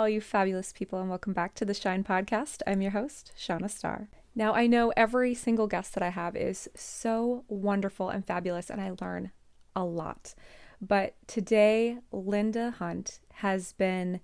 all you fabulous people, and welcome back to the Shine Podcast. I'm your host, Shanna Starr. Now, I know every single guest that I have is so wonderful and fabulous, and I learn a lot. But today, Linda Hunt has been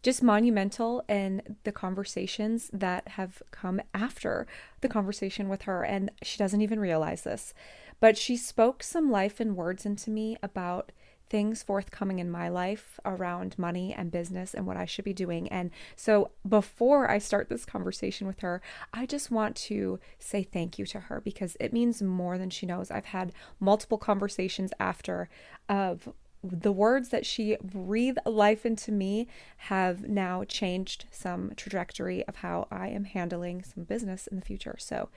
just monumental in the conversations that have come after the conversation with her, and she doesn't even realize this. But she spoke some life and words into me about things forthcoming in my life around money and business and what I should be doing. And so before I start this conversation with her, I just want to say thank you to her because it means more than she knows. I've had multiple conversations after of the words that she breathed life into me have now changed some trajectory of how I am handling some business in the future. So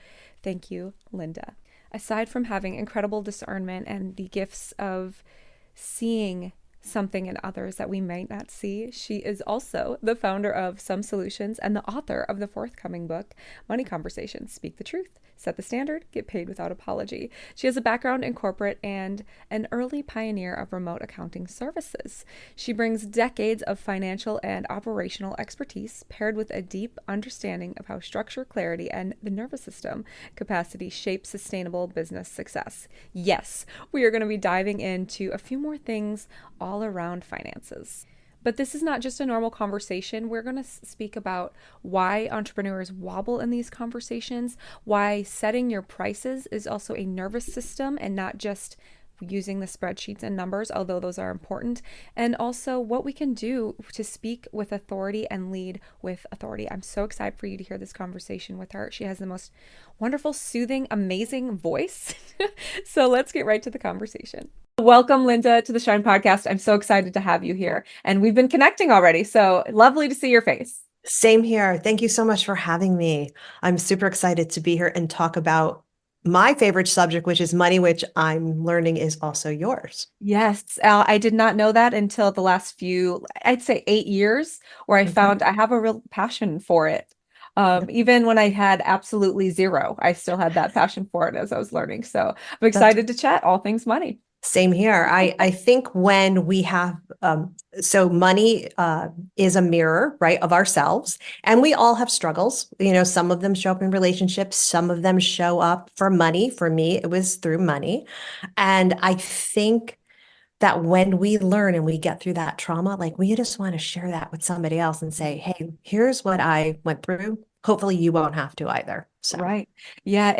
thank you, Linda. Aside from having incredible discernment and the gifts of seeing something in others that we might not see, she is also the founder of Some Solutions and the author of the forthcoming book, Money Conversations, Speak the Truth, Set the Standard, Get Paid Without Apology. She has a background in corporate and an early pioneer of remote accounting services. She brings decades of financial and operational expertise paired with a deep understanding of how structure, clarity, and the nervous system capacity shape sustainable business success. Yes, we are going to be diving into a few more things all around finances. But this is not just a normal conversation. We're going to speak about why entrepreneurs wobble in these conversations, why setting your prices is also a nervous system and not just using the spreadsheets and numbers, although those are important, and also what we can do to speak with authority and lead with authority. I'm so excited for you to hear this conversation with her. She has the most wonderful, soothing, amazing voice. So let's get right to the conversation. Welcome, Linda, to the Shine Podcast. I'm so excited to have you here. And we've been connecting already, so lovely to see your face. Same here. Thank you so much for having me. I'm super excited to be here and talk about my favorite subject, which is money, which I'm learning is also yours. Yes, I did not know that until the last few, I'd say 8 years, where I Mhm. found I have a real passion for it. Even when I had absolutely zero, I still had that passion for it as I was learning. So I'm That's excited to chat all things money. same here. I think when we have, so money is a mirror, right, of ourselves. And we all have struggles. You know, some of them show up in relationships, some of them show up for money. For me, it was through money. And I think that when we learn and we get through that trauma, like we just want to share that with somebody else and say, hey, here's what I went through. Hopefully you won't have to either. So, Right. Yeah.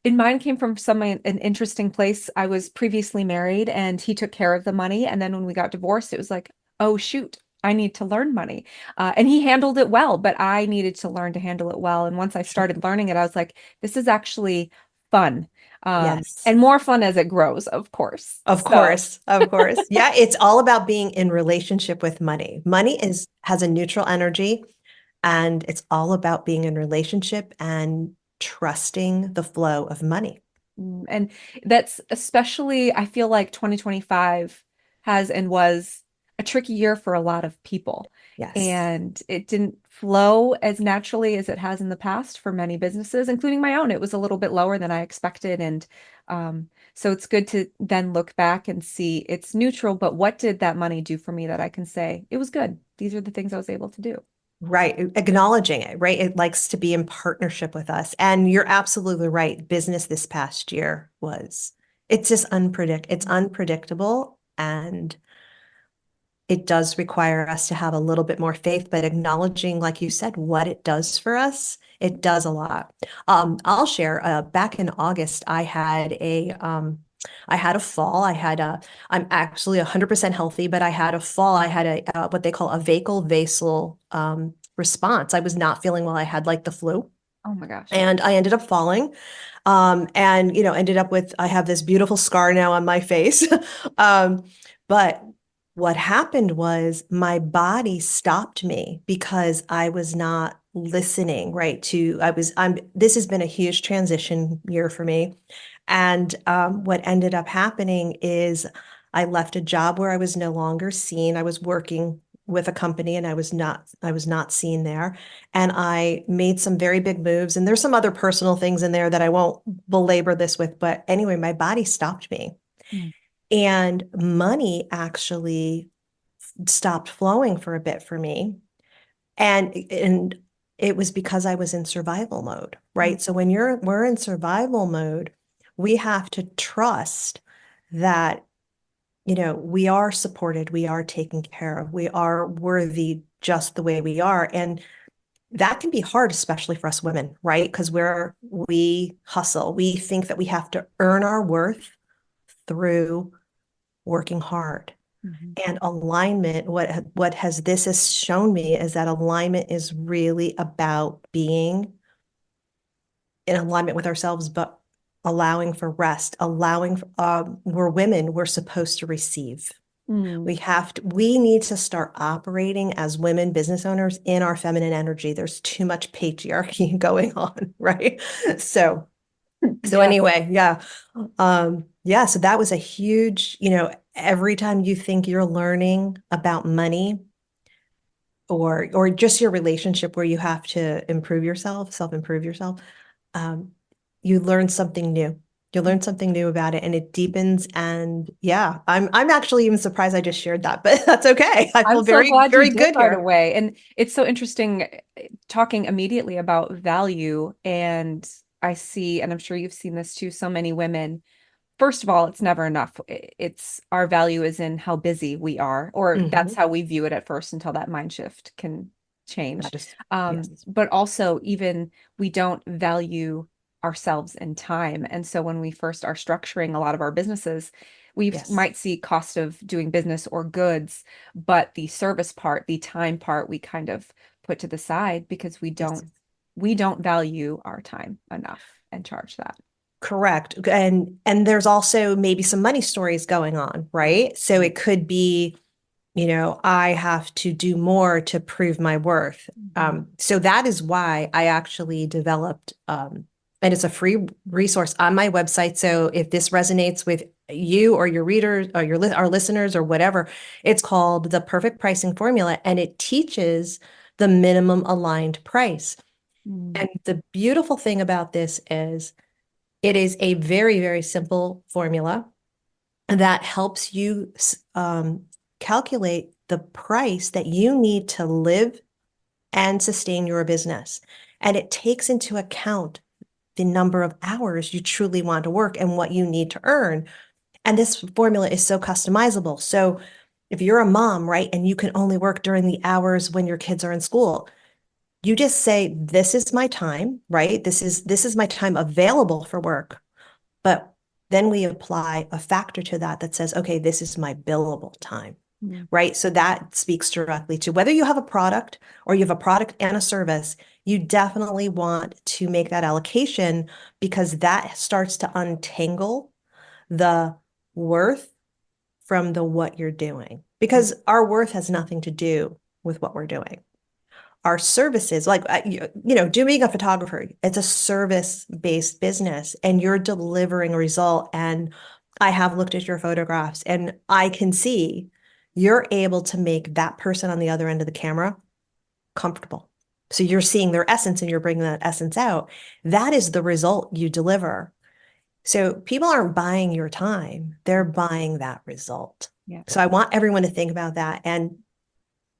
And mine came from an interesting place. I was previously married and he took care of the money. And then when we got divorced, it was like, oh, shoot, I need to learn money. And he handled it well, but I needed to learn to handle it well. And once I sure. started learning it, I was like, this is actually fun. Yes. And more fun as it grows, of course. Of So, course, of course. Yeah, it's all about being in relationship with money. Money is has a neutral energy and it's all about being in relationship and trusting the flow of money. and that's especially, I feel like 2025 has and was a tricky year for a lot of people. Yes. And it didn't flow as naturally as it has in the past for many businesses, including my own. It was a little bit lower than I expected. And so it's good to then look back and see it's neutral, but what did that money do for me that I can say it was good? These are the things I was able to do. Right. Acknowledging it, right? It likes to be in partnership with us. And you're absolutely right. Business this past year was, it's just it's unpredictable. And it does require us to have a little bit more faith, but acknowledging, like you said, what it does for us, it does a lot. I'll share, back in August, I had a fall. I'm actually 100% healthy, but I had a fall. I had what they call a vagal vasal, response. I was not feeling well. I had like the flu Oh my gosh. and I ended up falling. And, ended up with, I have this beautiful scar now on my face. Um, but what happened was my body stopped me because I was not listening, right? This has been a huge transition year for me. And what ended up happening is I left a job where I was no longer seen. I was working with a company and I was not seen there. And I made some very big moves. And there's some other personal things in there that I won't belabor this with. But anyway, my body stopped me. Mm. And money actually stopped flowing for a bit for me. And it was because I was in survival mode, right? So when we're in survival mode, we have to trust that, we are supported, we are taken care of, we are worthy just the way we are. And that can be hard, especially for us women, right? Because we hustle. We think that we have to earn our worth through working hard. Mhm. And alignment, this has shown me is that alignment is really about being in alignment with ourselves, but allowing for rest, we're women, we're supposed to receive. Mm. We need to start operating as women business owners in our feminine energy. There's too much patriarchy going on, right? So, so Yeah. anyway, yeah. Yeah, so that was a huge, every time you think you're learning about money or just your relationship where you have to improve yourself, self-improve yourself, um, you learn something new. You learn something new about it and it deepens. And yeah, I'm actually even surprised I just shared that, but that's okay. I I'm feel so very, glad you very did good right here. away. And it's so interesting talking immediately about value. And I see, and I'm sure you've seen this too, so many women. First of all, it's never enough. It's our value is in how busy we are, or that's Hmm. how we view it at first until that mind shift can change. That is, yes, But also, even we don't value ourselves in time. And so when we first are structuring a lot of our businesses, we yes, might see cost of doing business or goods, but the service part, the time part, we kind of put to the side because yes. we don't value our time enough and charge that. Correct. And there's also maybe some money stories going on, right? So it could be, I have to do more to prove my worth. Mhm. So that is why I actually developed, and it's a free resource on my website. So if this resonates with you or your readers or our listeners or whatever, it's called the Perfect Pricing Formula, and it teaches the minimum aligned price. Mm. And the beautiful thing about this is it is a very, very simple formula that helps you calculate the price that you need to live and sustain your business. And it takes into account the number of hours you truly want to work and what you need to earn. And this formula is so customizable. So if you're a mom, right, and you can only work during the hours when your kids are in school, you just say, this is my time, right? This is my time available for work. But then we apply a factor to that says, okay, this is my billable time, Mm. right? So that speaks directly to whether you have a product or you have a product and a service, you definitely want to make that allocation because that starts to untangle the worth from the what you're doing. Because our worth has nothing to do with what we're doing. Our services, like, doing a photographer, it's a service-based business and you're delivering a result. And I have looked at your photographs and I can see you're able to make that person on the other end of the camera comfortable. So you're seeing their essence and you're bringing that essence out. That is the result you deliver. So people aren't buying your time, they're buying that result. Yeah. So I want everyone to think about that. And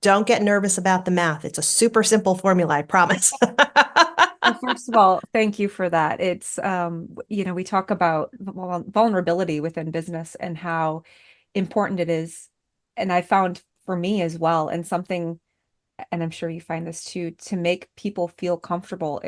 don't get nervous about the math. It's a super simple formula, I promise. Well, first of all, thank you for that. It's, we talk about vulnerability within business and how important it is. And I found for me as well, and something and I'm sure you find this too, to make people feel comfortable,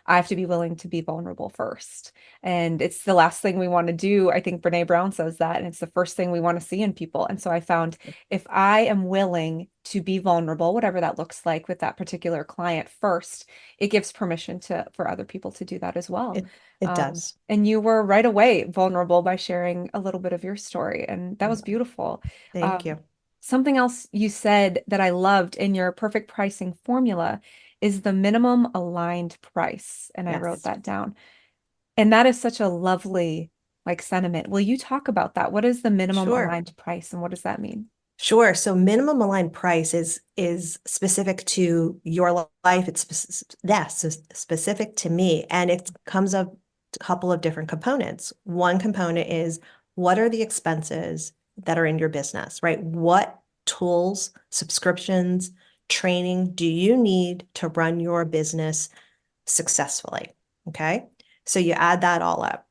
I have to be willing to be vulnerable first. And it's the last thing we want to do. I think Brene Brown says that, and it's the first thing we want to see in people. And so I found if I am willing to be vulnerable, whatever that looks like with that particular client first, it gives permission for other people to do that as well. It does. And you were right away vulnerable by sharing a little bit of your story, and that was beautiful. Thank Um, you. Something else you said that I loved in your perfect pricing formula is the minimum aligned price. And I wrote Yes. that down. And that is such a lovely sentiment. Will you talk about that? What is the minimum Sure. aligned price and what does that mean? Sure. So minimum aligned price is specific to your life. It's yes, it's specific to me, and it comes up a couple of different components. One component is what are the expenses that are in your business, right? What tools, subscriptions, training do you need to run your business successfully? Okay. So you add that all up.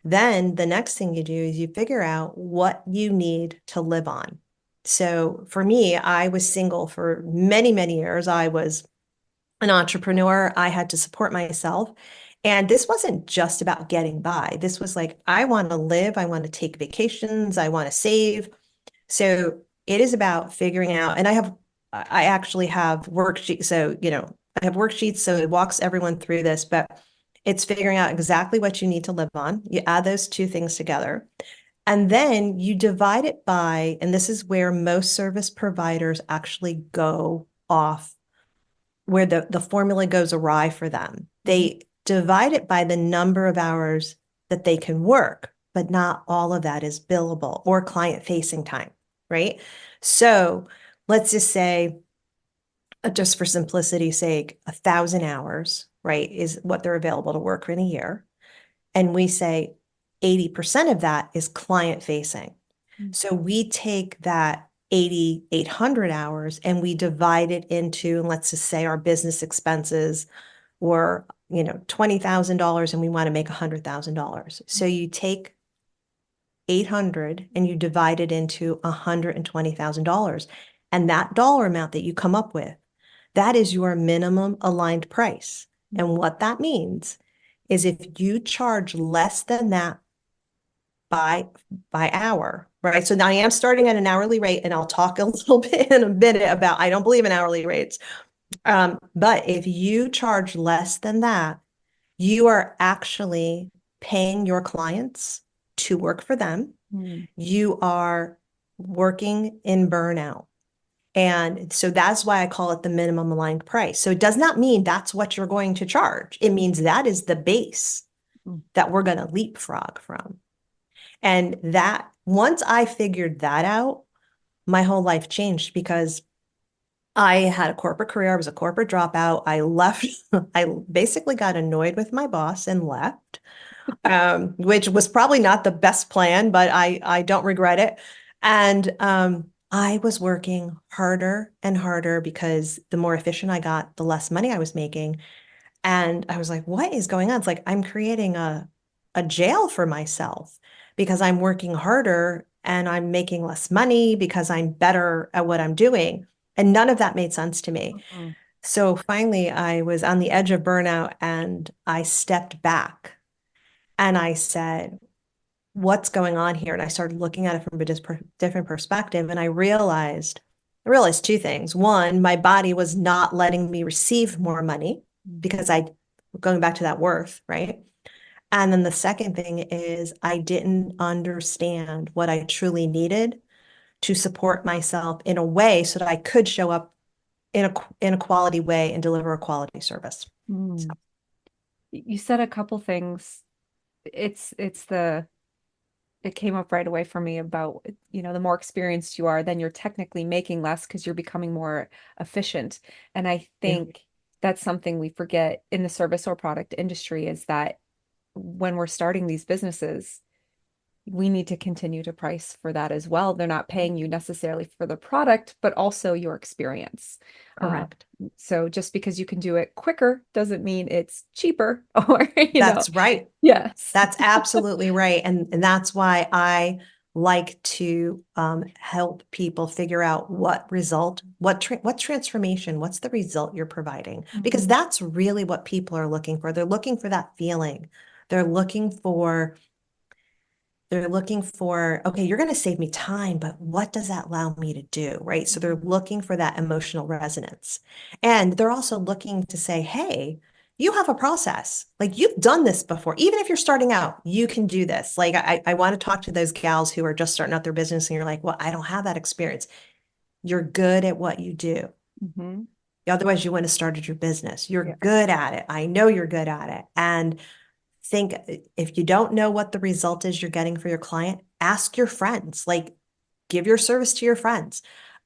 Then the next thing you do is you figure out what you need to live on. So for me, I was single for many, many years. I was an entrepreneur. I had to support myself. And this wasn't just about getting by. This was like, I want to live, I want to take vacations, I want to save. So it is about figuring out, and I actually have worksheets. So, I have worksheets. So it walks everyone through this, but it's figuring out exactly what you need to live on. You add those two things together. And then you divide it by, and this is where most service providers actually go off, where the formula goes awry for them. They divide it by the number of hours that they can work, but not all of that is billable or client facing time, right? So let's just say, just for simplicity's sake, 1,000 hours, right, is what they're available to work in a year. And we say 80% of that is client facing. So we take that 8,800 hours and we divide it into, and let's just say our business expenses were, $20,000 and we want to make $100,000. So you take 800 and you divide it into $120,000. And that dollar amount that you come up with, that is your minimum aligned price. And what that means is if you charge less than that by hour, right? So now I am starting at an hourly rate, and I'll talk a little bit in a minute about, I don't believe in hourly rates. But if you charge less than that, you are actually paying your clients to work for them. You are working in burnout. And so that's why I call it the minimum aligned price. So it does not mean that's what you're going to charge. It means that is the base that we're going to leapfrog from. And that once I figured that out, my whole life changed, because I had a corporate career. I was a corporate dropout. I left. I basically got annoyed with my boss and left, which was probably not the best plan, but I don't regret it. And I was working harder and harder, because the more efficient I got, the less money I was making. And I was like, what is going on? It's like I'm creating a jail for myself, because I'm working harder and I'm making less money because I'm better at what I'm doing. And none of that made sense to me. So finally, I was on the edge of burnout and I stepped back and I said, what's going on here? And I started looking at it from a different perspective. And I realized two things. One, my body was not letting me receive more money, because going back to that worth, right? And then the second thing is I didn't understand what I truly needed to support myself in a way so that I could show up in a quality way and deliver a quality service. So. You said a couple things. It came up right away for me about, the more experienced you are, then you're technically making less because you're becoming more efficient. And I think that's something we forget in the service or product industry, is that when we're starting these businesses, we need to continue to price for that as well. They're not paying you necessarily for the product, but also your experience. Correct. So just because you can do it quicker doesn't mean it's cheaper, or, That's right. Yes. That's absolutely right. And that's why I like to help people figure out what transformation, what's the result you're providing? Because that's really what people are looking for. They're looking for that feeling. They're looking for, okay, you're going to save me time, but what does that allow me to do? Right. So they're looking for that emotional resonance. And they're also looking to say, hey, you have a process. Like, you've done this before. Even if you're starting out, you can do this. Like, I want to talk to those gals who are just starting out their business and you're like, well, I don't have that experience. You're good at what you do. Otherwise, you wouldn't have started your business. You're good at it. I know you're good at it. And think, if you don't know what the result is you're getting for your client, ask your friends. Like, give your service to your friends.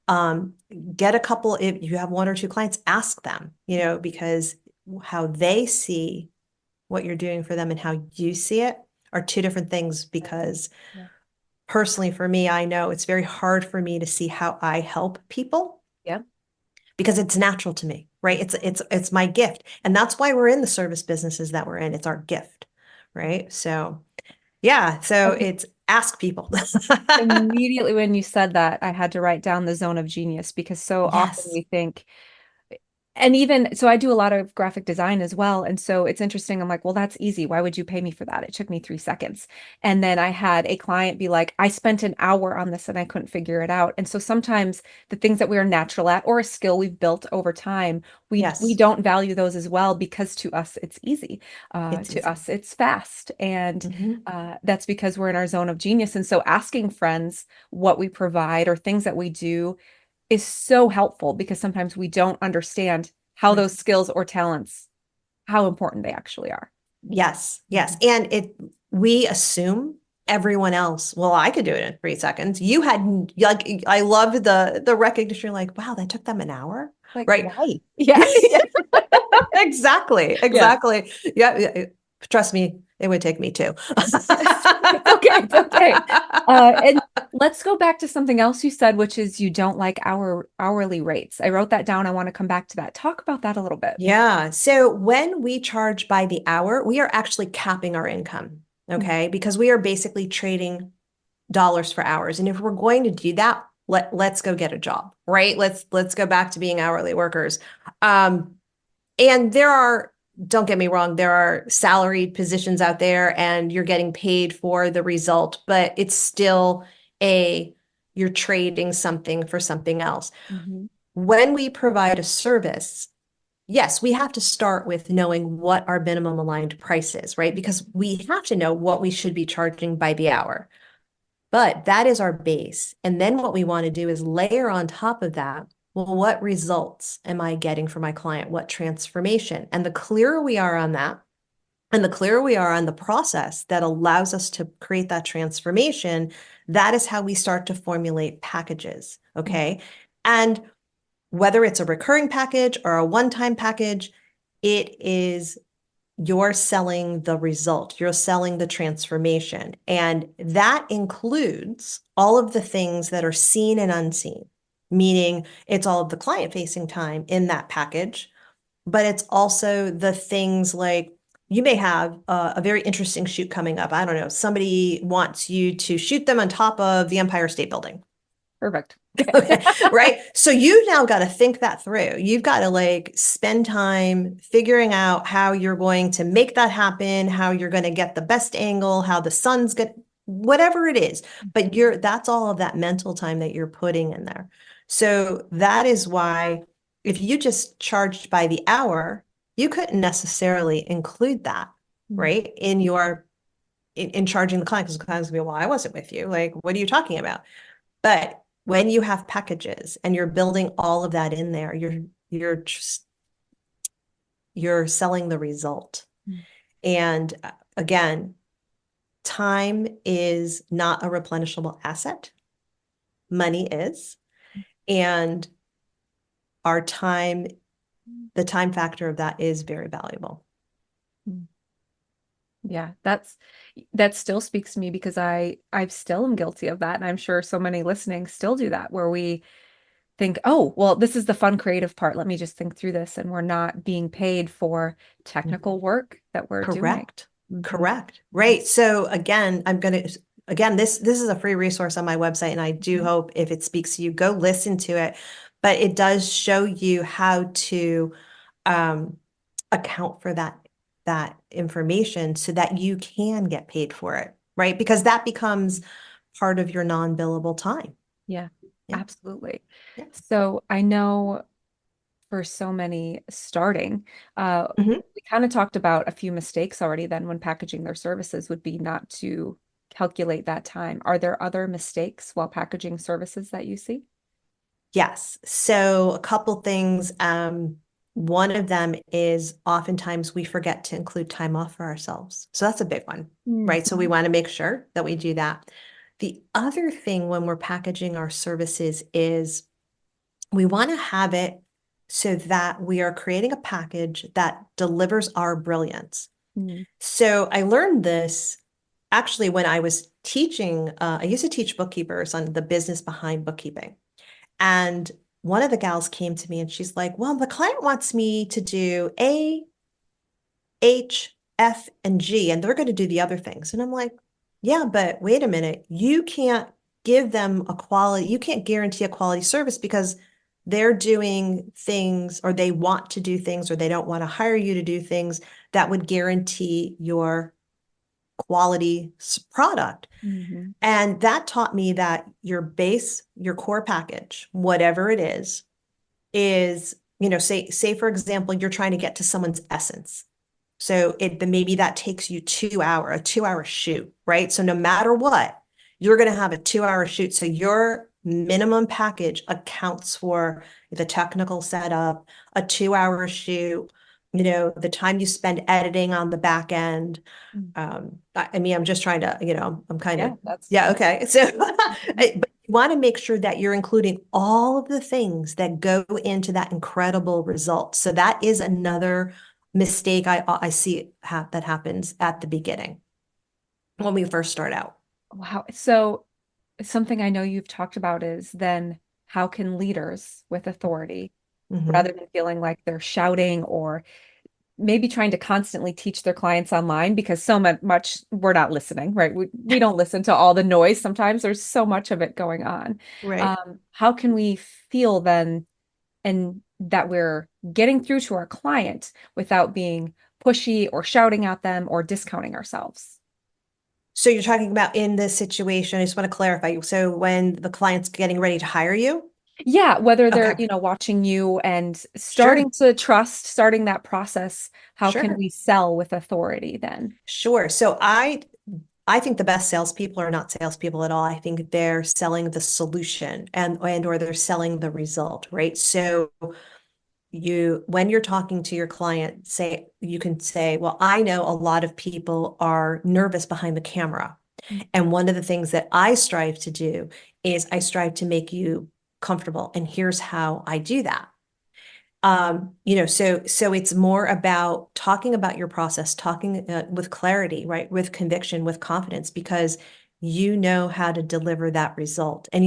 Get a couple, if you have one or two clients, ask them, because how they see what you're doing for them and how you see it are two different things. Because personally, for me, I know it's very hard for me to see how I help people. because it's natural to me, right? It's my gift. And that's why we're in the service businesses that we're in. It's our gift, right? So yeah, so Okay. it's ask people. Immediately when you said that, I had to write down the zone of genius because so often Yes, we think, and even so, I do a lot of graphic design as well. And so it's interesting. I'm like, well, that's easy. Why would you pay me for that? It took me 3 seconds. And then I had a client be like, I spent an hour on this and I couldn't figure it out. And so sometimes the things that we are natural at or a skill we've built over time, we yes, don't value those as well because to us it's easy. it's To easy. us it's fast. And Mhm. that's because we're in our zone of genius. And so asking friends what we provide or things that we do is so helpful because sometimes we don't understand how Right. those skills or talents, how important they actually are. Yes, yes. Mhm. And we assume everyone else, well, I could do it in 3 seconds. You had like, I love the recognition, like, wow, that took them an hour, Like, right? why? Yeah. Yeah. Exactly, Yeah. exactly. Yeah, trust me, it would take me too. It's okay. It's okay. And let's go back to something else you said, which is you don't like hourly rates. I wrote that down. I want to come back to that. Talk about that a little bit. Yeah. So when we charge by the hour, we are actually capping our income. Mhm. Okay. Because we are basically trading dollars for hours. And if we're going to do that, let's go get a job, right? Let's go back to being hourly workers. Um, and don't get me wrong, there are salaried positions out there and you're getting paid for the result, but it's still you're trading something for something else. Mhm. When we provide a service, yes, we have to start with knowing what our minimum aligned price is, right? Because we have to know what we should be charging by the hour. But that is our base. And then what we want to do is layer on top of that, well, what results am I getting for my client? What transformation? And the clearer we are on that, and the clearer we are on the process that allows us to create that transformation, that is how we start to formulate packages. Okay. And whether it's a recurring package or a one-time package, it is you're selling the result, you're selling the transformation. And that includes all of the things that are seen and unseen, meaning it's all of the client facing time in that package, but it's also the things like you may have a very interesting shoot coming up. I don't know, somebody wants you to shoot them on top of the Empire State Building. Perfect. Okay. Okay, right. So you now got to think that through. You've got to like spend time figuring out how you're going to make that happen, how you're going to get the best angle, how the sun's get whatever it is. But that's all of that mental time that you're putting in there. So that is why if you just charged by the hour, you couldn't necessarily include that, Mhm. right? In charging the client because the client's gonna be, well, I wasn't with you. Like, what are you talking about? But when you have packages and you're building all of that in there, you're just you're selling the result. And again, time is not a replenishable asset. Money is. And our time, the time factor of that is very valuable. Mhm. Yeah, that still speaks to me because I still am guilty of that, and I'm sure so many listening still do that, where we think, oh, well, this is the fun creative part. Let me just think through this, and we're not being paid for technical work that we're doing. Correct. Mhm. Correct. Right. So again, this is a free resource on my website, and I do Mhm. hope if it speaks to you, go listen to it. But it does show you how to um, account for that information so that you can get paid for it, right? Because that becomes part of your non-billable time. Yeah, Yeah. absolutely. Yeah. So I know for so many starting, Mhm. we kind of talked about a few mistakes already then when packaging their services would be not to calculate that time. Are there other mistakes while packaging services that you see? Yes. So a couple things. One of them is oftentimes we forget to include time off for ourselves. So that's a big one, right? So we Mhm. want to make sure that we do that. The other thing when we're packaging our services is we want to have it so that we are creating a package that delivers our brilliance. Mm. So I learned this actually when I was teaching. I used to teach bookkeepers on the business behind bookkeeping. And one of the gals came to me and she's like, well, the client wants me to do A, H, F, and G, and they're going to do the other things. And I'm like, yeah, but wait a minute. You can't give them a quality, you can't guarantee a quality service because they're doing things or they want to do things or they don't want to hire you to do things that would guarantee your quality product. Mm-hmm. And that taught me that your base, your core package, whatever it is, say for example, you're trying to get to someone's essence. So maybe that takes you a 2 hour shoot, right? So no matter what, you're going to have a 2 hour shoot. So your minimum package accounts for the technical setup, a 2 hour shoot, the time you spend editing on the back end. I mean, I'm just trying to, I'm kind Yeah, of, that's yeah, okay. So, Mhm. but you want to make sure that you're including all of the things that go into that incredible result. So that is another mistake I see that happens at the beginning when we first start out. Wow. So something I know you've talked about is then how can leaders with authority, Mhm. rather than feeling like they're shouting or maybe trying to constantly teach their clients online because so much we're not listening, right? We don't listen to all the noise. Sometimes there's so much of it going on. Right. How can we feel then and that we're getting through to our client without being pushy or shouting at them or discounting ourselves? So you're talking about in this situation, I just want to clarify. So when the client's getting ready to hire you? Yeah, whether they're, Okay. watching you and Sure. starting to trust, starting that process, how can Sure. we sell with authority then? Sure. So I think the best salespeople are not salespeople at all. I think they're selling the solution and or they're selling the result, right? So when you're talking to your client, you can say, well, I know a lot of people are nervous behind the camera. And one of the things that I strive to do is I strive to make you comfortable. And here's how I do that. So it's more about talking about your process, talking with clarity, right? With conviction, with confidence, because you know how to deliver that result. And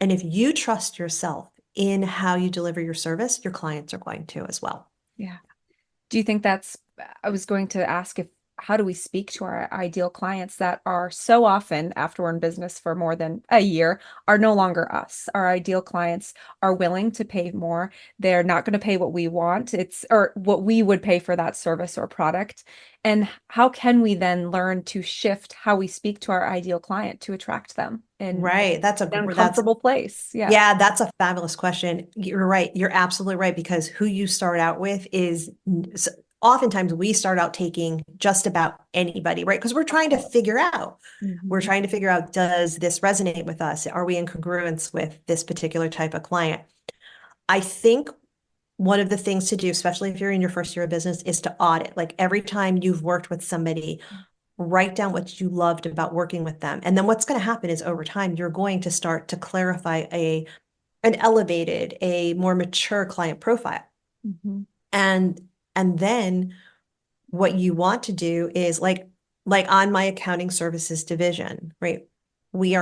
if you trust yourself in how you deliver your service, your clients are going to as well. Yeah. Do you think I was going to ask if, how do we speak to our ideal clients that are so often, after we're in business for more than a year, are no longer us? Our ideal clients are willing to pay more. They're not going to pay what we want. Or what we would pay for that service or product. And how can we then learn to shift how we speak to our ideal client to attract them in Right. an uncomfortable place? Yeah. Yeah, that's a fabulous question. You're right. You're absolutely right because who you start out with is oftentimes we start out taking just about anybody, right? Because we're Mhm. trying to figure out, does this resonate with us? Are we in congruence with this particular type of client? I think one of the things to do, especially if you're in your first year of business, is to audit. Like every time you've worked with somebody, write down what you loved about working with them. And then what's going to happen is over time, you're going to start to clarify an elevated, a more mature client profile. Mhm. And then what you want to do is like on my accounting services division, right? We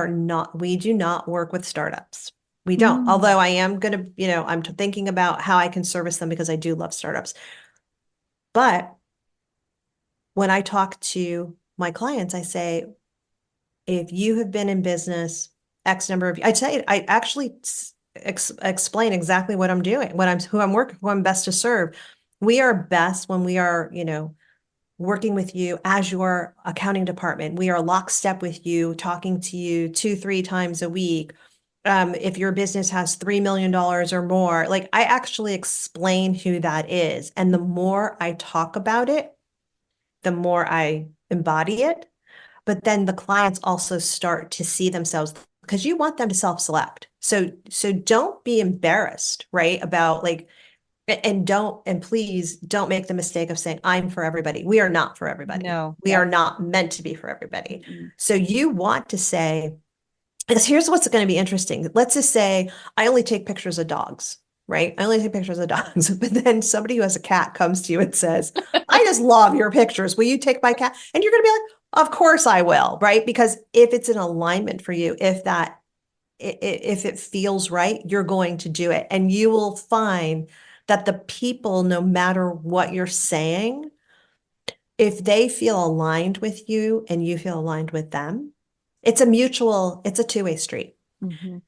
do not work with startups. We don't. Mm. Although I am going to, I'm thinking about how I can service them because I do love startups. But when I talk to my clients, I say, if you have been in business X number of, I actually explain exactly what I'm doing, who I'm working, who I'm best to serve. We are best when we are, working with you as your accounting department. We are lockstep with you, talking to you 2, 3 times a week. If your business has $3 million or more, like I actually explain who that is. And the more I talk about it, the more I embody it. But then the clients also start to see themselves because you want them to self-select. So don't be embarrassed, right? About like, and please don't make the mistake of saying, I'm for everybody. We are not for everybody. No, We are that's not meant to be for everybody. mm-mm. So you want to say, because here's what's going to be interesting. Let's just say I only take pictures of dogs, right? I only take pictures of dogs. But then somebody who has a cat comes to you and says, I just love your pictures. Will you take my cat? And you're going to be like, of course I will, right? Because if it's an alignment for you, if that if it feels right, you're going to do it. And you will find that the people, no matter what you're saying, if they feel aligned with you and you feel aligned with them, it's a two-way street. Mhm.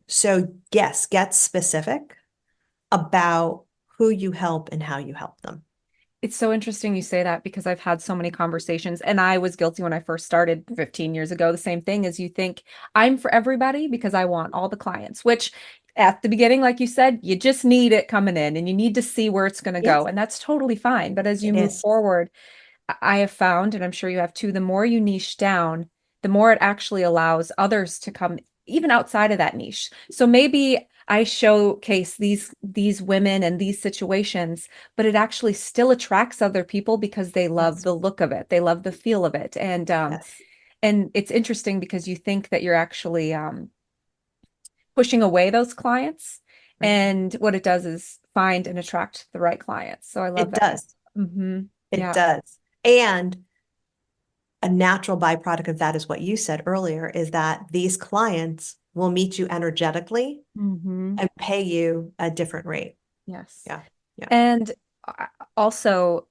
So yes, get specific about who you help and how you help them. It's so interesting you say that because I've had so many conversations, and I was guilty when I first started 15 years ago. The same thing is you think I'm for everybody because I want all the clients, which at the beginning, like you said, you just need it coming in and you need to see where it's going to go. Yes, And that's totally fine. But as you it move is. forward, I have found, and I'm sure you have too, the more you niche down, the more it actually allows others to come even outside of that niche. So maybe I showcase these women and these situations, but it actually still attracts other people because they love Yes, the look of it. They love the feel of it. yes, And it's interesting because you think that you're actually pushing away those clients. right. And what it does is find and attract the right clients. So I love It that. does. Hmm. It Yeah. does. And a natural byproduct of that is what you said earlier, is that these clients will meet you energetically Hmm. and pay you a different rate. Yes. Yeah. Yeah. And uh, also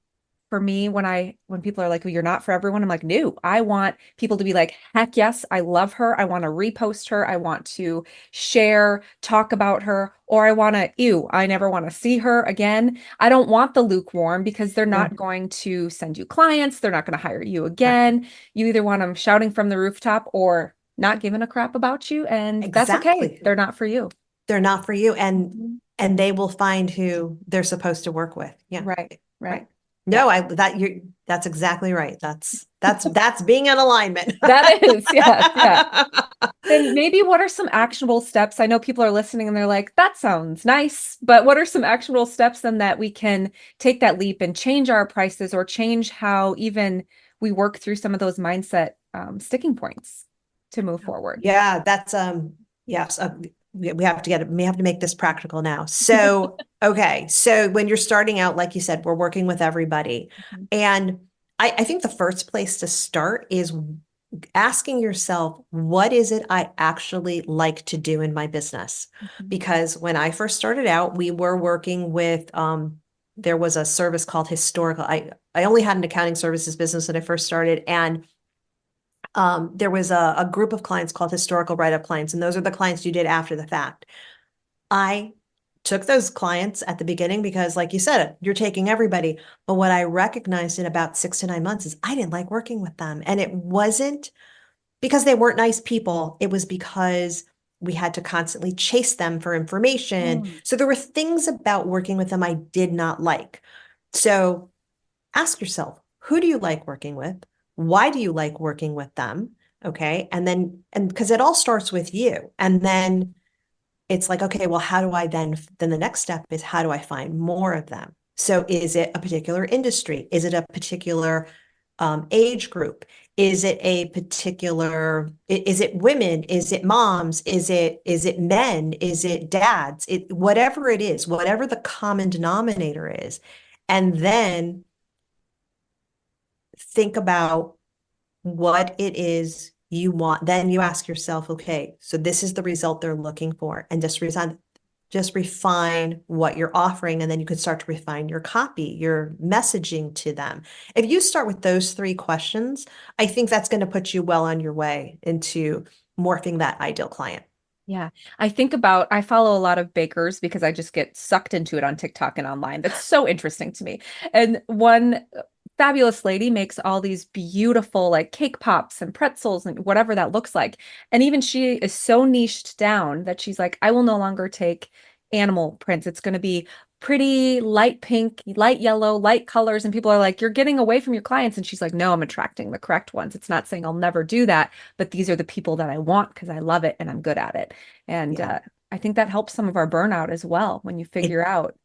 for me, when people are like, well, you're not for everyone, I'm like, no, I want people to be like, heck yes, I love her. I want to repost her. I want to share, talk about her, or I want to, ew, I never want to see her again. I don't want the lukewarm because they're No, not going to send you clients. They're not going to hire you correct. again. You either want them shouting from the rooftop or not giving a crap about you. And that's okay. Exactly. They're not for you. They're not for you, Mhm. and they will find who they're supposed to work with. Yeah. Right. Right. Right. Yeah. No, I that you that's exactly right. That's being in alignment. That is, yes, yeah. Then maybe what are some actionable steps? I know people are listening and they're like, that sounds nice, but what are some actionable steps then that we can take that leap and change our prices or change how even we work through some of those mindset sticking points to move forward? Yeah, that's yes, we have to make this practical now. So, okay. So when you're starting out, like you said, we're working with everybody. Mhm. And I think the first place to start is asking yourself, what is it I actually like to do in my business? Mhm. Because when I first started out, we were working with there was a service called historical. I only had an accounting services business when I first started, and there was a group of clients called historical write-up clients, and those are the clients you did after the fact. I took those clients at the beginning because, like you said, you're taking everybody. But what I recognized in about 6 to 9 months is I didn't like working with them. And it wasn't because they weren't nice people. It was because we had to constantly chase them for information. Mm. So there were things about working with them I did not like. So ask yourself, who do you like working with? Why do you like working with them? Okay. And because it all starts with you. And then it's like, okay, well, how do I then the next step is how do I find more of them? So is it a particular industry? Is it a particular age group? Is it a particular, is it women? Is it moms? Is it men? Is it dads? Whatever it is, whatever the common denominator is. And then think about what it is you want. Then you ask yourself, okay, so this is the result they're looking for, and just refine what you're offering, and then you can start to refine your copy, your messaging to them. If you start with those three questions, I think that's going to put you well on your way into morphing that ideal client. Yeah. I follow a lot of bakers because I just get sucked into it on TikTok and online. That's so interesting to me. And one fabulous lady makes all these beautiful like cake pops and pretzels and whatever that looks like. And even she is so niched down that she's like, I will no longer take animal prints. It's going to be pretty light pink, light yellow, light colors. And people are like, you're getting away from your clients. And she's like, no, I'm attracting the correct ones. It's not saying I'll never do that, but these are the people that I want because I love it and I'm good at it. And Yeah. I think that helps some of our burnout as well when you It, figure out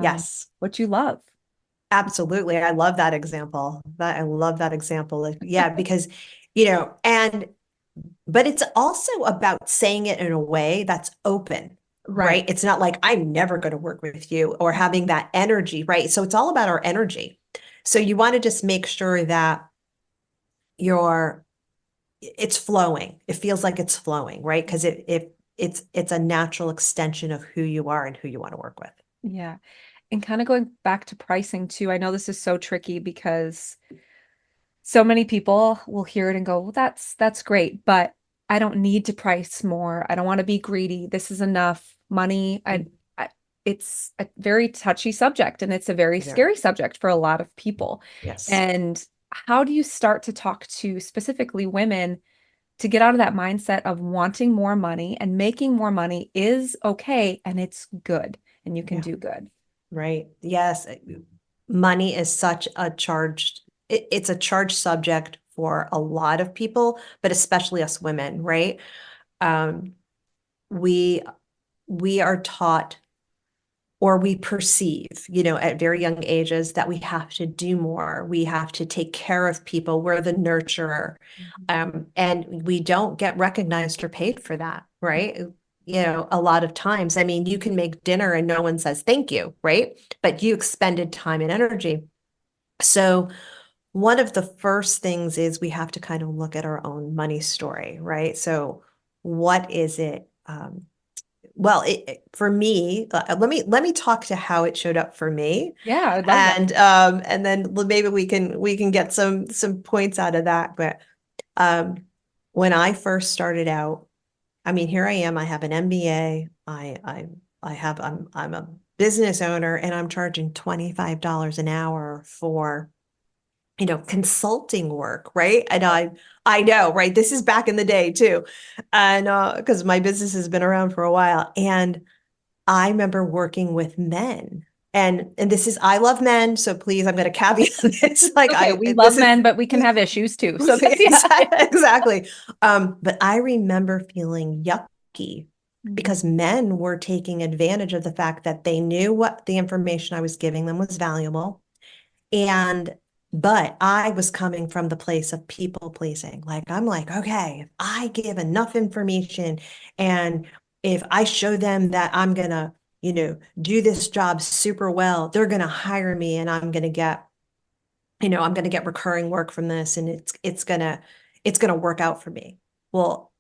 yes. what you love. Absolutely. I love that example. I love that example. Yeah, because, and but it's also about saying it in a way that's open, Right. right? It's not like I'm never going to work with you or having that energy, right? So it's all about our energy. So you want to just make sure that you're it's flowing. It feels like it's flowing, right? Because if it's a natural extension of who you are and who you want to work with. Yeah. And kind of going back to pricing too, I know this is so tricky because so many people will hear it and go, well, that's great, but I don't need to price more. I don't want to be greedy. This is enough money. I it's a very touchy subject and it's a very Very. scary subject for a lot of people. Yes. And how do you start to talk to specifically women to get out of that mindset of wanting more money and making more money is okay and it's good and you can Yeah. do good? Right. Yes. Money is such a it's a charged subject for a lot of people, but especially us women, right? Um, we we are taught or we perceive, at very young ages that we have to do more. We have to take care of people. We're the nurturer. Mhm. And we don't get recognized or paid for that, right? A lot of times, I mean, you can make dinner and no one says thank you, right? But you expended time and energy. So one of the first things is we have to kind of look at our own money story, right? So what is it? Well, for me, let me talk to how it showed up for me, Yeah, I would love that. and then maybe we can get some points out of that. But um, when I first started out, I mean, here I am. I have an MBA. I'm a business owner, and I'm charging $25 an hour for consulting work, right? And I know, right? This is back in the day too. And because my business has been around for a while. And I remember working with men. And this is I love men, so please, I'm going to caveat this. Like Okay, we love this is men, but we can have issues too. So that's yeah. exactly. But I remember feeling yucky Mhm. because men were taking advantage of the fact that they knew what the information I was giving them was valuable. And but I was coming from the place of people pleasing. Like I'm like, okay, if I give enough information and if I show them that I'm gonna, do this job super well, they're gonna hire me and I'm gonna get recurring work from this and it's gonna work out for me. Well,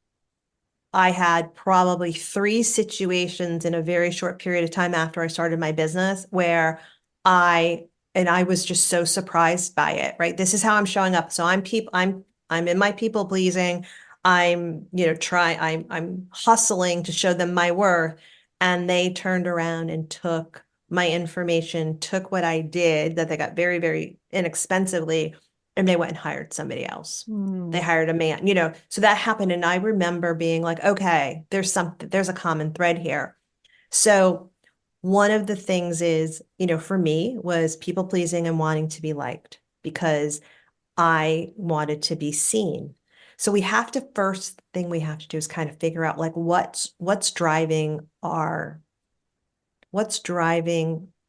I had probably 3 situations in a very short period of time after I started my business where I I was just so surprised by it, right? This is how I'm showing up. So I'm in my people pleasing. I'm hustling to show them my worth. And they turned around and took my information, took what I did that they got very, very inexpensively, and they went and hired somebody else. They Mm. hired a man, so that happened. And I remember being like, okay, there's a common thread here. So one of the things is, for me was people pleasing and wanting to be liked because I wanted to be seen. So first thing we have to do is kind of figure out like what's driving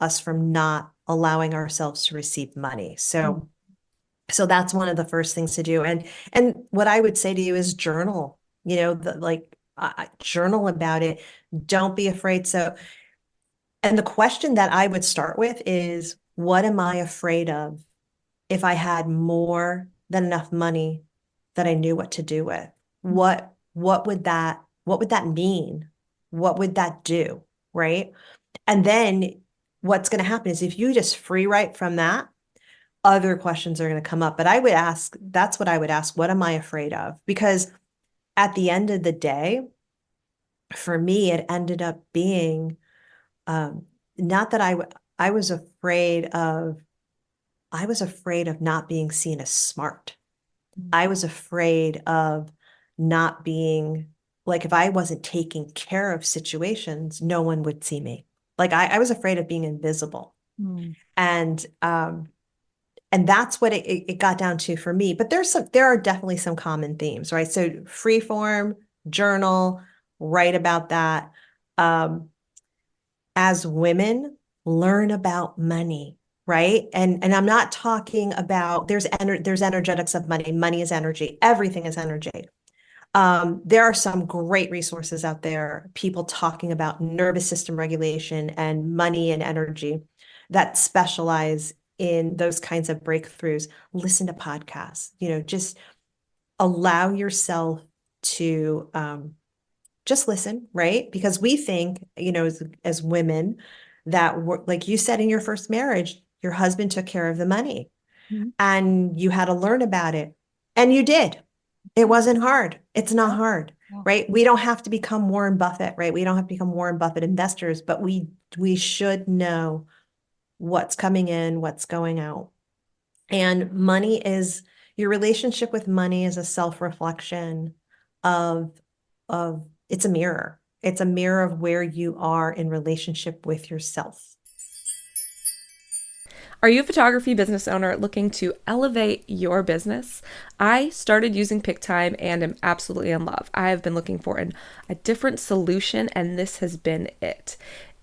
us from not allowing ourselves to receive money. So that's one of the first things to do. And what I would say to you is journal, journal about it. Don't be afraid. And the question that I would start with is, what am I afraid of if I had more than enough money that I knew what to do with? What would that mean? What would that do? Right. And then what's going to happen is if you just free write from that, other questions are going to come up. But that's what I would ask. What am I afraid of? Because at the end of the day, for me, it ended up being um, not that I was afraid of not being seen as smart. I was afraid of not being like if I wasn't taking care of situations, no one would see me. Like I was afraid of being invisible. Mm. And that's what it got down to for me. But there are definitely some common themes, right? So free form, journal, write about that. Um, as women, learn about money, right? And I'm not talking about there's energetics of money. Money is energy. Everything is energy. There are some great resources out there, people talking about nervous system regulation and money and energy that specialize in those kinds of breakthroughs. Listen to podcasts, just allow yourself to just listen, right? Because we think, as women that were, like you said, in your first marriage, your husband took care of the money Mhm. and you had to learn about it. And you did. It wasn't hard. It's not No, hard, no. right? We don't have to become Warren Buffett, right? We don't have to become Warren Buffett investors, but we should know what's coming in, what's going out. And money is your relationship with money is a self-reflection of of it's a mirror. It's a mirror of where you are in relationship with yourself. Are you a photography business owner looking to elevate your business? I started using PicTime and am absolutely in love. I have been looking for a different solution, and this has been it.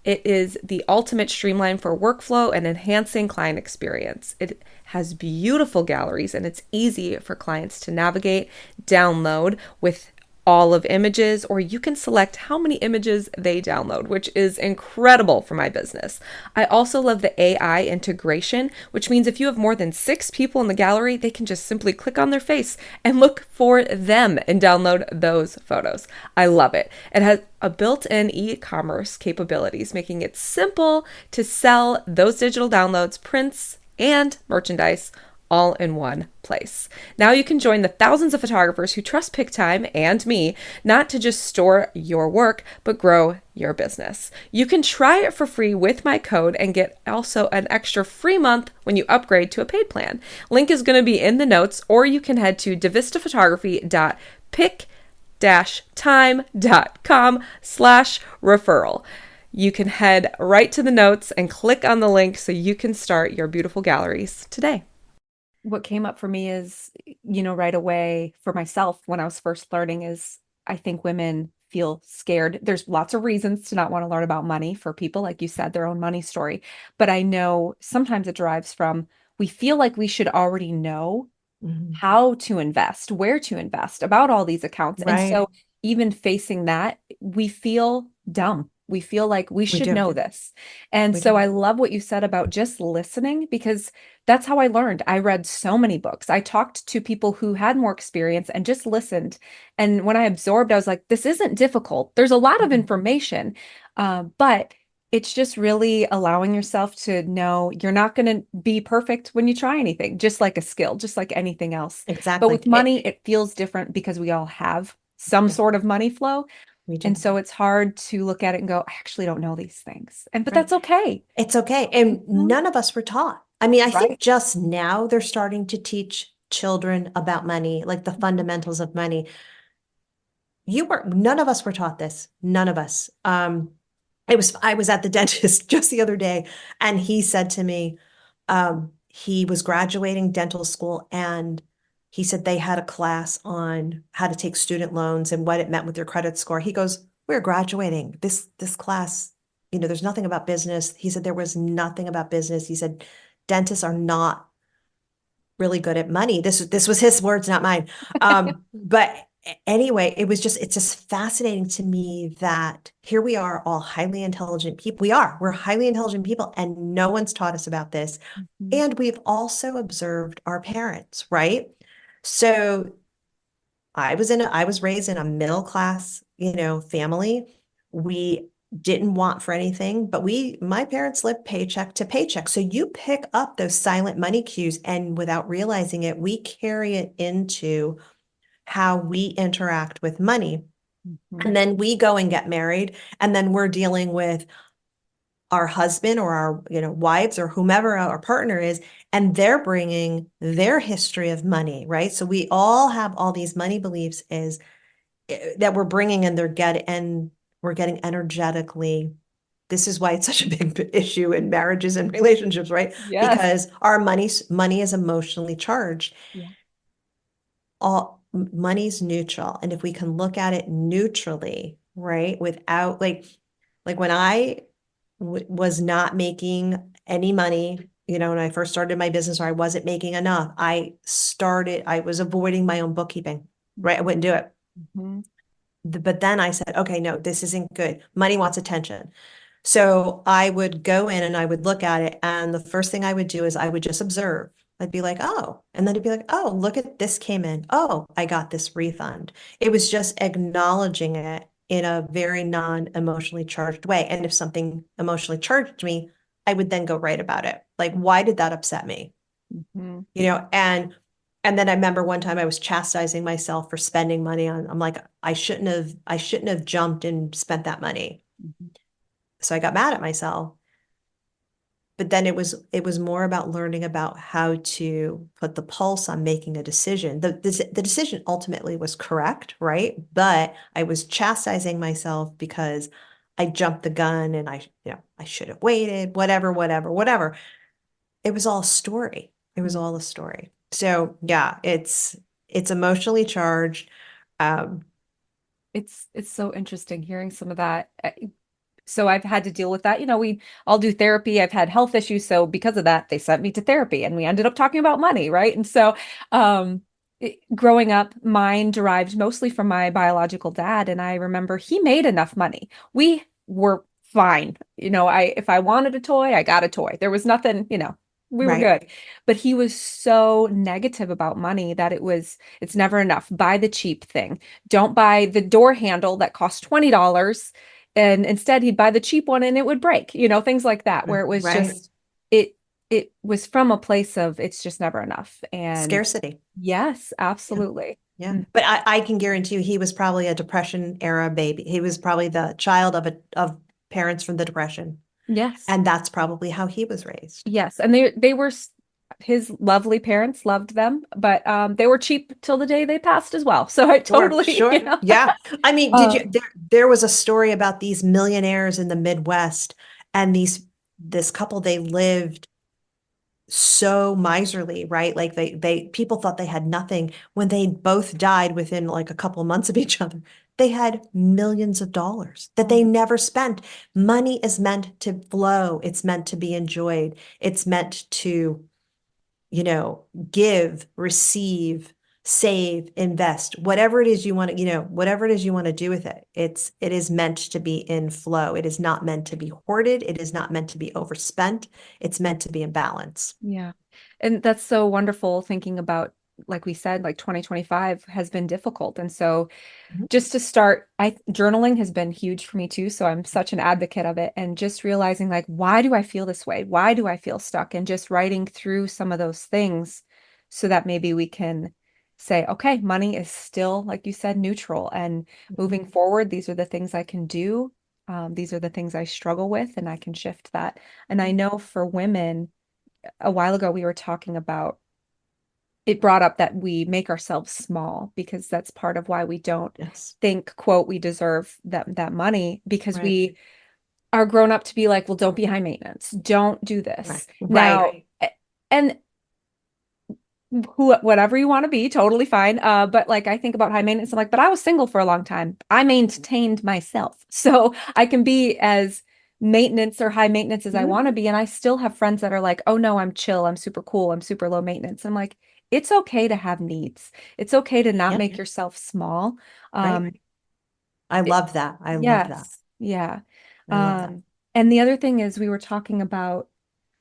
It is the ultimate streamline for workflow and enhancing client experience. It has beautiful galleries and it's easy for clients to navigate, download with all of images, or you can select how many images they download, which is incredible for my business. I also love the AI integration, which means if you have more than 6 people in the gallery, they can just simply click on their face and look for them and download those photos. I love it. It has a built-in e-commerce capabilities, making it simple to sell those digital downloads, prints, and merchandise all in one place. Now you can join the thousands of photographers who trust PicTime and me not to just store your work, but grow your business. You can try it for free with my code and get also an extra free month when you upgrade to a paid plan. Link is going to be in the notes, or you can head to devistaphotography.pic-time.com/referral. You can head right to the notes and click on the link so you can start your beautiful galleries today. What came up for me is, right away for myself when I was first learning is I think women feel scared. There's lots of reasons to not want to learn about money for people, like you said, their own money story. But I know sometimes it derives from we feel like we should already know Mhm. how to invest, where to invest, about all these accounts. And Right. so even facing that, we feel dumb. We feel like we We should do. know this. And We so do. I love what you said about just listening because that's how I learned. I read so many books. I talked to people who had more experience and just listened. And when I absorbed, I was like, this isn't difficult. There's a lot of Mhm. information, but it's just really allowing yourself to know you're not going to be perfect when you try anything, just like a skill, just like anything else. But Exactly. with money, it feels different because we all have some Yeah, sort of money flow. we And do. so it's hard to look at it and go, I actually don't know these things. But Right. that's okay. It's okay. And Mhm. none of us were taught. I mean, I think Right. just now they're starting to teach children about money, like the fundamentals of money. None of us were taught this. None of us. I was at the dentist just the other day, and he said to me, he was graduating dental school, and he said they had a class on how to take student loans and what it meant with your credit score. He goes, "We're graduating. This class, there's nothing about business." He said there was nothing about business. He said dentists are not really good at money. This was his words, not mine. But anyway, it's just fascinating to me that here we are, all highly intelligent people. We're highly intelligent people, and no one's taught us about this. Mhm. And we've also observed our parents, right? So I was raised in a middle class, family. We didn't want for anything, but my parents lived paycheck to paycheck. So you pick up those silent money cues, and without realizing it, we carry it into how we interact with money. Mhm. And then we go and get married, and then we're dealing with our husband or our, wives or whomever our partner is, and they're bringing their history of money, right? So we all have all these money beliefs is that we're bringing, and we're getting energetically. This is why it's such a big issue in marriages and relationships, right? Yes. Because our money is emotionally charged. Yeah. All money's neutral, and if we can look at it neutrally, right, without like when I was not making any money, when I first started my business, or I wasn't making enough, I was avoiding my own bookkeeping, right? I wouldn't do it. Mhm. But then I said, okay, no, this isn't good. Money wants attention. So I would go in and I would look at it. And the first thing I would do is I would just observe. I'd be like, oh, and then it'd be like, oh, look at this came in. Oh, I got this refund. It was just acknowledging it in a very non-emotionally charged way. And if something emotionally charged me, I would then go write about it. Like, why did that upset me? Mm-hmm. And then I remember one time I was chastising myself for spending money on, I'm like, I shouldn't have jumped and spent that money. Mm-hmm. So I got mad at myself. But then it was more about learning about how to put the pulse on making a decision. The decision ultimately was correct, right? But I was chastising myself because I jumped the gun and I should have waited, whatever, whatever, whatever. It was all a story. It was all a story. So yeah, it's emotionally charged. Um, It's so interesting hearing some of that. So I've had to deal with that. We all do therapy. I've had health issues, so because of that, they sent me to therapy, and we ended up talking about money, right? And so, growing up, mine derived mostly from my biological dad, and I remember he made enough money. We were fine. I if I wanted a toy, I got a toy. There was nothing, we were right. good. But he was so negative about money that it's never enough. Buy the cheap thing. Don't buy the door handle that costs $20, and instead he'd buy the cheap one and it would break, things like that, where it was Right. just it was from a place of it's just never enough. And Scarcity. yes, Yeah. absolutely. Yeah. Mm. But I can guarantee you he was probably a Depression era baby. He was probably the child of parents from the Depression. Yes. And that's probably how he was raised. Yes, and they were his lovely parents loved them, but they were cheap till the day they passed as well. So I Sure, totally, sure. Yeah. I mean, did you um, there was a story about these millionaires in the Midwest and this couple, they lived so miserly, right? Like they people thought they had nothing when they both died within like a couple of months of each other. They had millions of dollars that they never spent. Money is meant to flow. It's meant to be enjoyed. It's meant to, you know, give, receive, save, invest, whatever it is you want to, whatever it is you want to do with it. It is meant to be in flow. It is not meant to be hoarded. It is not meant to be overspent. It's meant to be in balance. yeah. And that's so wonderful thinking about, like we said, like 2025 has been difficult. And so Mhm. just to start, I journaling has been huge for me too. So I'm such an advocate of it. And just realizing, like, why do I feel this way? Why do I feel stuck? And just writing through some of those things so that maybe we can say, okay, money is still, like you said, neutral. And moving forward, these are the things I can do. These are the things I struggle with, and I can shift that. And I know for women, a while ago, we were talking about it brought up that we make ourselves small because that's part of why we don't Yes. think, quote, we deserve that money, because Right. we are grown up to be like, well, don't be high maintenance. Don't do Right. this. Right. Now, and whatever you want to be, totally fine. But like I think about high maintenance, I'm like, but I was single for a long time. I maintained myself. So I can be as maintenance or high maintenance as I Mhm. want to be. And I still have friends that are like, oh no, I'm chill, I'm super cool, I'm super low maintenance. I'm like, it's okay to have needs. It's okay to not Yeah. make yourself small. Right. Um, I it, love that. I love that. yes, yeah. I love that. And the other thing is we were talking about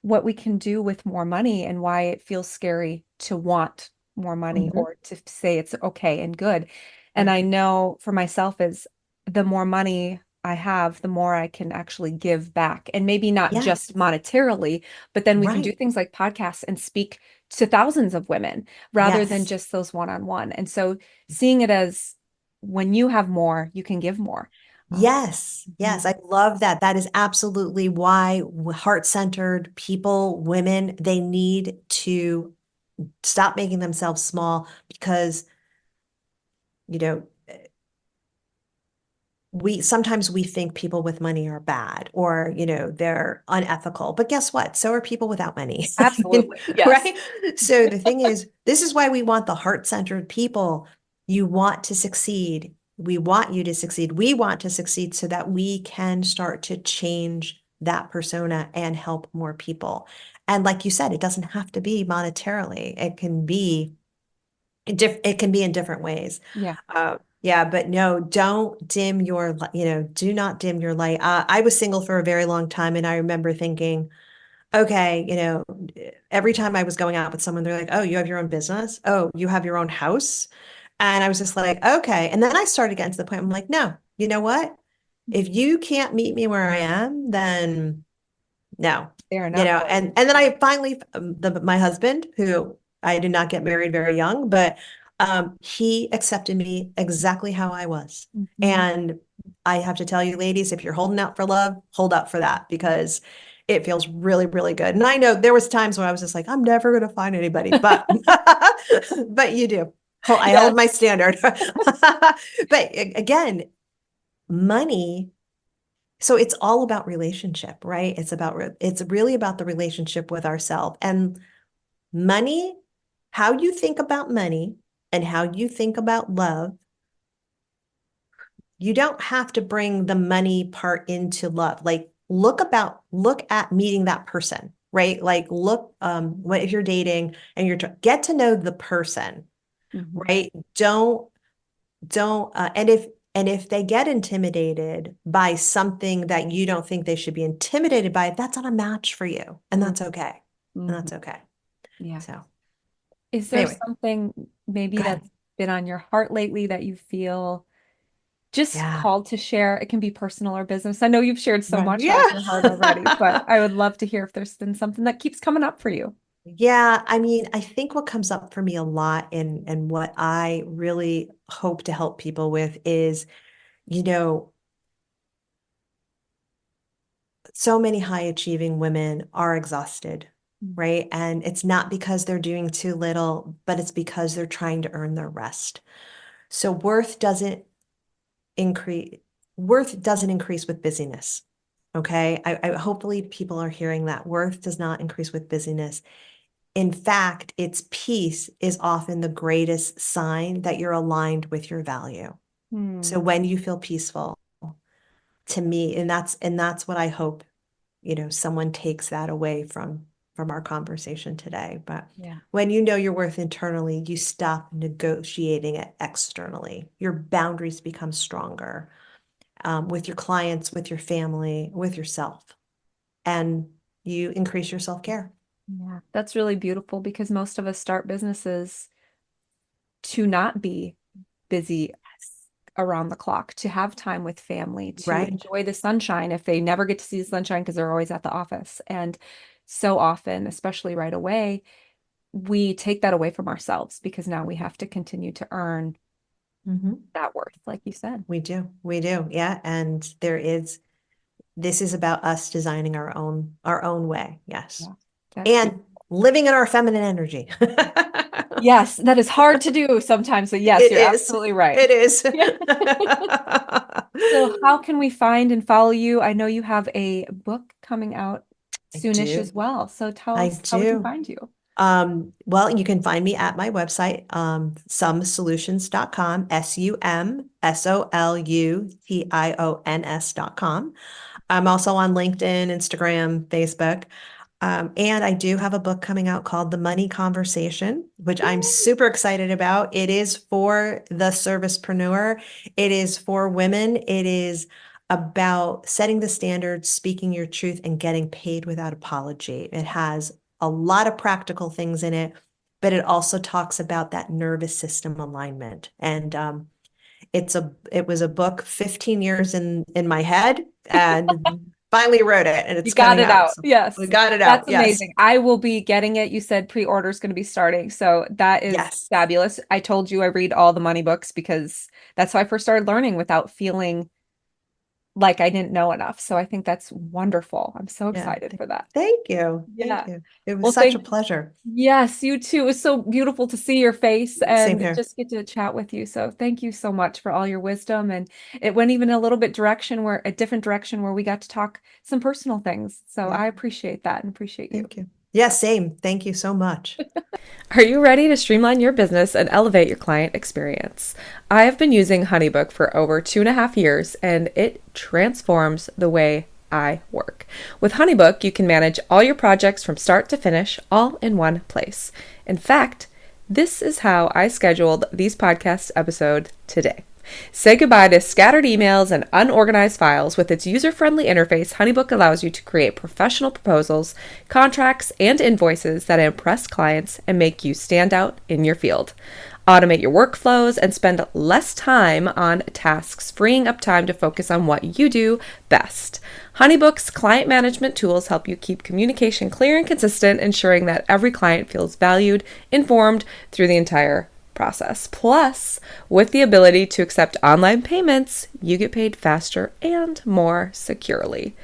what we can do with more money and why it feels scary to want more money Mhm. or to say it's okay and good. And Right. I know for myself is the more money I have, the more I can actually give back. And maybe not Yes. just monetarily, but then we can do Right. things like podcasts and speak to thousands of women rather than Yes. just those one-on-one. And so seeing it as when you have more, you can give more. Yes. Yes. Mhm. I love that. That is absolutely why heart-centered people, women, they need to stop making themselves small because, you know, we sometimes we think people with money are bad or they're unethical, but guess what, so are people without money. Absolutely. Yes. Right. So the thing is, this is why we want the heart-centered people. You want to succeed, we want you to succeed, we want to succeed so that we can start to change that persona and help more people. And like you said, it doesn't have to be monetarily, it can be in different ways. Yeah. Yeah, but no, don't dim your, do not dim your light. I was single for a very long time, and I remember thinking, okay, every time I was going out with someone, they're like, "Oh, you have your own business? Oh, you have your own house? And I was just like, okay. And then I started getting to the point, I'm like, no, you know what? If you can't meet me where I am, then no, They are not for you. and then I finally, my husband, who I did not get married very young, but he accepted me exactly how I was. Mhm. And I have to tell you, ladies, if you're holding out for love, hold out for that because it feels really, really good. And I know there was times when I was just like, I'm never going to find anybody, but but you do. I hold Yes. my standard. But again, money, so it's all about relationship, right? It's really about the relationship with ourselves and money, how you think about money and how you think about love. You don't have to bring the money part into love. Like look at meeting that person, right? Like look, what if you're dating and get to know the person, Mhm. right? Don't and if they get intimidated by something that you don't think they should be intimidated by, that's not a match for you, and Mm, that's okay. And mhm. that's okay. Yeah. So Is there anyway, something maybe go ahead. that's been on your heart lately that you feel just Yeah. called to share? It can be personal or business. I know you've shared so Right. much on your heart already, but Yeah. I would love to hear if there's been something that keeps coming up for you. Yeah, I mean, I think what comes up for me a lot and what I really hope to help people with is, you know, so many high achieving women are exhausted, Mm. right? And it's not because they're doing too little, but it's because they're trying to earn their rest. So increase, worth doesn't increase with busyness. Okay. I hopefully people are hearing that worth does not increase with busyness. In fact, its peace is often the greatest sign that you're aligned with your value. So Hmm. when you feel peaceful, to me, and that's what I hope, someone takes that away from our conversation today. But Yeah. when you know your worth internally, you stop negotiating it externally. Your boundaries become stronger, with your clients, with your family, with yourself, and you increase your self-care. Yeah. That's really beautiful because most of us start businesses to not be busy around the clock, to have time with family, to Right. enjoy the sunshine if they never get to see the sunshine because they're always at the office. And so often, especially right away, we take that away from ourselves because now we have to continue to earn Mhm. that worth, like you said. We do. We do. Yeah. And this is about us designing our own way. Yes. Yeah, that's And beautiful. living in our feminine energy. Yes, that is hard to do sometimes, but yes, It you're is. absolutely right. It is. Yeah. So how can we find and follow you? I know you have a book coming out I soonish do. as well. So tell I us how we can do. find you. Well, you can find me at my website, sumsolutions.com, SUMSOLUTIONS.com. I'm also on LinkedIn, Instagram, Facebook. And I do have a book coming out called The Money Conversation, which I'm super excited about. It is for the servicepreneur. It is for women. It is about setting the standards, speaking your truth, and getting paid without apology. It has a lot of practical things in it, but it also talks about that nervous system alignment. And it was a book 15 years in my head and finally wrote it and You it's got coming it out. out. So we Yes. got it out. That's Yes. amazing. I will be getting it. You said pre-order is going to be starting. So that is Yes. fabulous. I told you I read all the money books because that's how I first started learning without feeling like I didn't know enough. So I think that's wonderful. I'm so Yeah. excited for that. Thank you. Thank Yeah. you. It was Well, such a thank pleasure. Yes, you too. It was so beautiful to see your face Same and here. just get to chat with you. So thank you so much for all your wisdom. And it went even a little bit direction where a different direction where we got to talk some personal things. So Yeah. I appreciate that and appreciate you. Thank you. Yeah, same. Thank you so much. Are you ready to streamline your business and elevate your client experience? I have been using HoneyBook for over 2.5 years and it transforms the way I work. With HoneyBook, you can manage all your projects from start to finish all in one place. In fact, this is how I scheduled these podcast episodes today. Say goodbye to scattered emails and unorganized files. With its user-friendly interface, HoneyBook allows you to create professional proposals, contracts, and invoices that impress clients and make you stand out in your field. automate your workflows, and spend less time on tasks, freeing up time to focus on what you do best. HoneyBook's client management tools help you keep communication clear and consistent, ensuring that every client feels valued, informed through the entire process. Plus, with the ability to accept online payments, you get paid faster and more securely.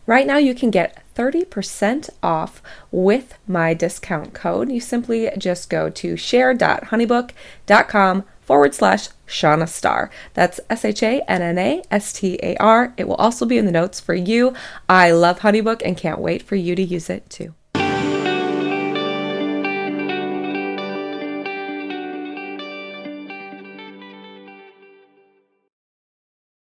Right now, you can get 30% off with my discount code. You simply just go to share.honeybook.com/Shanna Star. That's SHANNASTAR. It will also be in the notes for you. I love HoneyBook and can't wait for you to use it too.